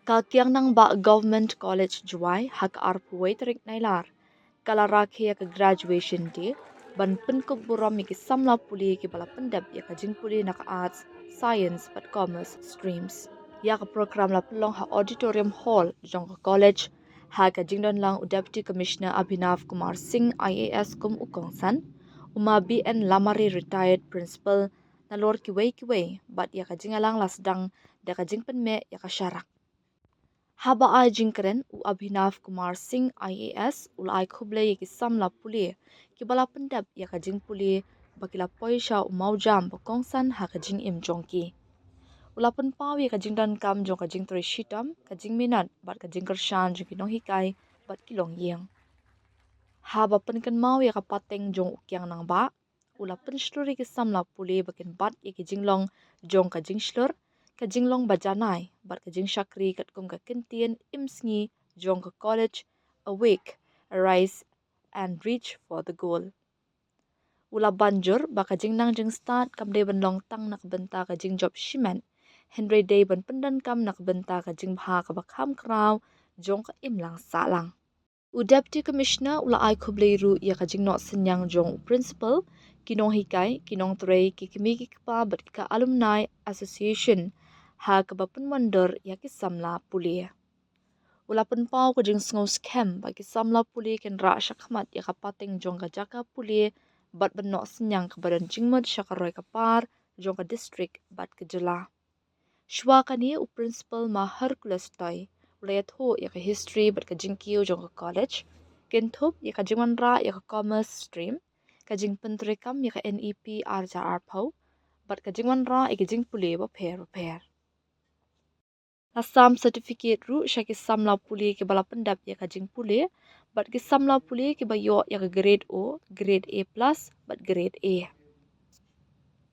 Kakyang nang ba Government College Jowai hak arpuway tarik nailar. Kalaraki ya ka graduation day, ban penkuk buram ki samla puli ki bala pendap ya ka jing puli nak arts, science but commerce streams. Ya ka program la pelong ha auditorium hall jong ka college, ha ka jing don lang Deputy Commissioner Abhinav Kumar Singh IAS kum ukongsan, uma BN Lamari retired principal na lor ki wei, but ya ka jing alang la sedang da ka jing penme ya ka syarak. Haba ai jingkren u Abhinav Kumar Singh IAS ulai khuble ki samla puli ki bala pendap ya ka jing puli bakila poisha u maujam bakongsan ha ka jing im jongki. Ulapan pawi ka jing dan kam jong ka jing tri shitam ka jing minat bat ka jing kershan jong ki nong hikai bat ki long yeng. Haba penken mau ya ka pateng jong ukyang nang ba ulapan shluri ki samla puli bakin bat ya ki jing long jong ka jing shlur ka jinglong bajanai bat ka jing shakri kat kum ka kentien imsngi jong ka college awake arise and reach for the goal. Ula banjur ba ka jing nang jing start kam de ban long tang nak benta ka jing job shimen henry day ban pendan kam nak benta ka jing bha ka bakham kraw jong ka imlang sahlang. U Deputy Commissioner ula ai khubleiru ya ka jing no senyang jong principal kinong hikai kinong trei ki kimi ki kpa bat ka alumni association ha ka bapun mandor ya ki samla puli. Ula pun pau ko jing sngo scam ba ki samla puli ken ra shakmat ya ka pateng jong ka jaka puli bat ban no senyang ka badan jingmod shakaroi ka par jong ka district bat ka jela. Shwa kani u principal ma Hercules toy ulayat ho ya ka history bat ka jingkiu jong ka college ken thup ya ka jingman ra ya ka commerce stream ka jing pentrikam ya ka NEP arja arpau bat ka jingman ra ya ka jing puli ba pher. Asam certificate ru syaki samla puli ke bala pendap ya ka jing puli bat ki samla puli ke ba yo ya ka grade O, grade A+, but grade A.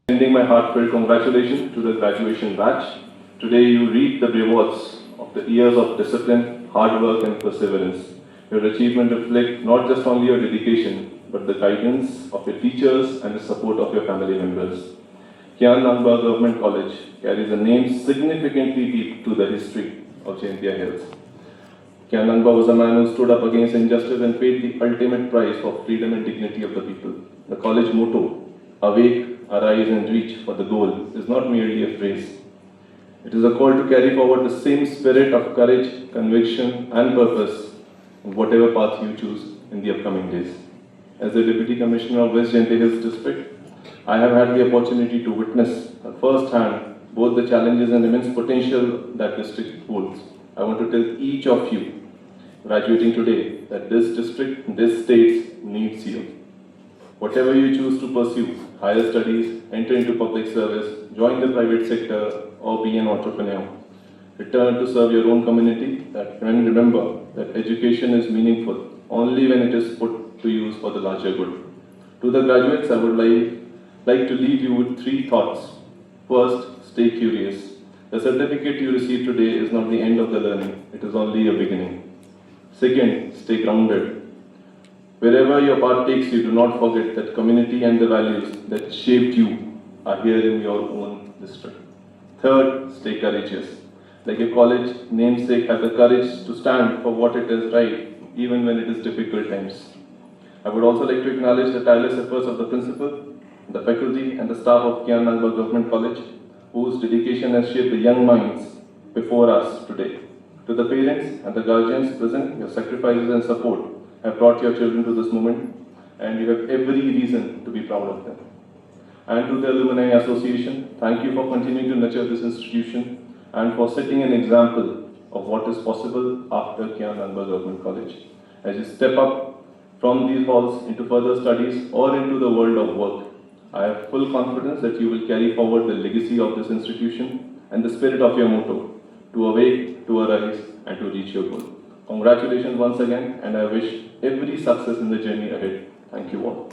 Sending my heartfelt congratulations to the graduation batch. Today you reap the rewards of the years of discipline, hard work and perseverance. Your achievement reflects not just only your dedication, but the guidance of your teachers and the support of your family members. KNG Government College carries a name significantly deep to the history of Jaintia Hills. KNG was a man who stood up against injustice and paid the ultimate price for freedom and dignity of the people. The college motto, awake, arise and reach for the goal, is not merely a phrase. It is a call to carry forward the same spirit of courage, conviction and purpose in whatever path you choose in the upcoming days. As the Deputy Commissioner of West Jaintia Hills District, I have had the opportunity to witness firsthand both the challenges and immense potential that district holds. I want to tell each of you graduating today that this district, this state needs you. Whatever you choose to pursue, higher studies, enter into public service, join the private sector or be an entrepreneur, return to serve your own community, and remember that education is meaningful only when it is put to use for the larger good. To the graduates, I would like to leave you with 3 thoughts. First, stay curious. The certificate you receive today is not the end of the learning, it is only a beginning. Second, stay grounded. Wherever your path takes you, do not forget that community and the values that shaped you are here in your own district. Third, stay courageous. Like your college namesake, have the courage to stand for what it is right, even when it is difficult times. I would also like to acknowledge the tireless efforts of the principal, the faculty and the staff of KNG Government College, whose dedication has shaped the young minds before us today. To the parents and the guardians present, your sacrifices and support have brought your children to this moment, and you have every reason to be proud of them. And to the Alumni Association, thank you for continuing to nurture this institution and for setting an example of what is possible after KNG Government College. As you step up from these halls into further studies or into the world of work, I have full confidence that you will carry forward the legacy of this institution and the spirit of your motto, to awake, to arise, and to reach your goal. Congratulations once again, and I wish every success in the journey ahead. Thank you all.